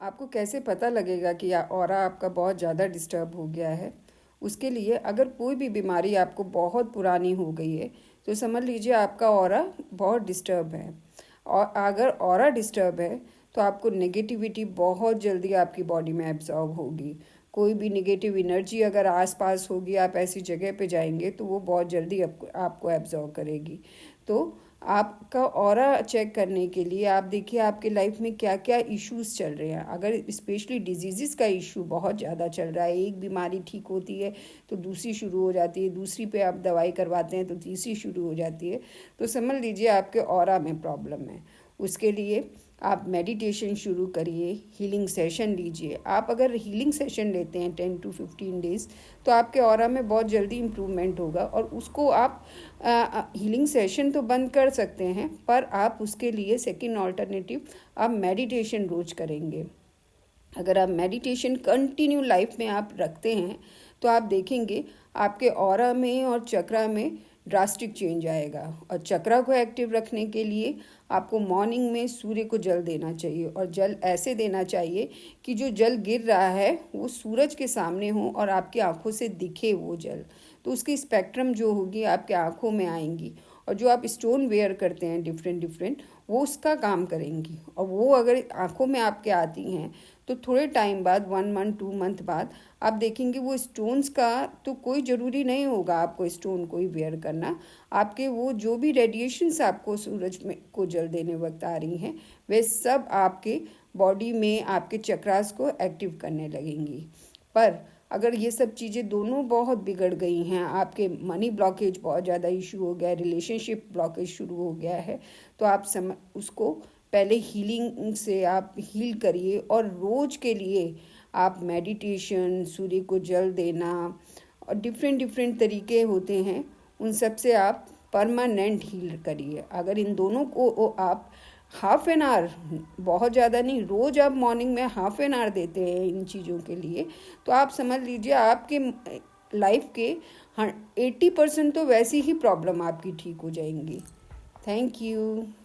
आपको कैसे पता लगेगा कि ऑरा आपका बहुत ज़्यादा डिस्टर्ब हो गया है? उसके लिए अगर कोई भी बीमारी आपको बहुत पुरानी हो गई है तो समझ लीजिए आपका ऑरा बहुत डिस्टर्ब है। और अगर ऑरा डिस्टर्ब है तो आपको नेगेटिविटी बहुत जल्दी आपकी बॉडी में एब्जॉर्ब होगी। कोई भी नेगेटिव एनर्जी अगर आसपास होगी, आप ऐसी जगह पे जाएंगे तो वो बहुत जल्दी आपको एब्जॉर्ब करेगी। तो आपका ऑरा चेक करने के लिए आप देखिए आपके लाइफ में क्या क्या इश्यूज चल रहे हैं। अगर स्पेशली डिजीज़ का इशू बहुत ज़्यादा चल रहा है, एक बीमारी ठीक होती है तो दूसरी शुरू हो जाती है, दूसरी पे आप दवाई करवाते हैं तो तीसरी शुरू हो जाती है, तो समझ लीजिए आपके ऑरा में प्रॉब्लम है। उसके लिए आप मेडिटेशन शुरू करिए, हीलिंग सेशन लीजिए। आप अगर हीलिंग सेशन लेते हैं 10 to 15 डेज़ तो आपके ऑरा में बहुत जल्दी इम्प्रूवमेंट होगा। और उसको आप हीलिंग सेशन तो बंद कर सकते हैं, पर आप उसके लिए सेकंड ऑल्टरनेटिव आप मेडिटेशन रोज करेंगे। अगर आप मेडिटेशन कंटिन्यू लाइफ में आप रखते हैं तो आप देखेंगे आपके ऑरा में और चक्रा में ड्रास्टिक चेंज आएगा। और चक्रा को एक्टिव रखने के लिए आपको मॉर्निंग में सूर्य को जल देना चाहिए, और जल ऐसे देना चाहिए कि जो जल गिर रहा है वो सूरज के सामने हो और आपकी आंखों से दिखे वो जल, तो उसकी स्पेक्ट्रम जो होगी आपके आंखों में आएंगी। और जो आप स्टोन वेयर करते हैं डिफरेंट डिफरेंट, वो उसका काम करेंगी। और वो अगर आंखों में आपके आती हैं तो थोड़े टाइम बाद 1 month 2 month बाद आप देखेंगे वो स्टोन्स का तो कोई ज़रूरी नहीं होगा आपको स्टोन को ही वेयर करना। आपके वो जो भी रेडिएशंस आपको सूरज में को जल देने वक्त आ रही हैं वे सब आपके बॉडी में आपके चक्रास को एक्टिव करने लगेंगी। पर अगर ये सब चीज़ें दोनों बहुत बिगड़ गई हैं, आपके मनी ब्लॉकेज बहुत ज़्यादा इशू हो गया है, रिलेशनशिप ब्लॉकेज शुरू हो गया है, तो आप उसको पहले हीलिंग से आप हील करिए। और रोज के लिए आप मेडिटेशन, सूर्य को जल देना और डिफरेंट डिफरेंट तरीके होते हैं, उन सब से आप परमानेंट हील करिए। अगर इन दोनों को आप हाफ एन आवर, बहुत ज़्यादा नहीं, रोज़ आप मॉर्निंग में हाफ एन आवर देते हैं इन चीज़ों के लिए, तो आप समझ लीजिए आपके लाइफ के 80% तो वैसी ही प्रॉब्लम आपकी ठीक हो जाएंगी। Thank you.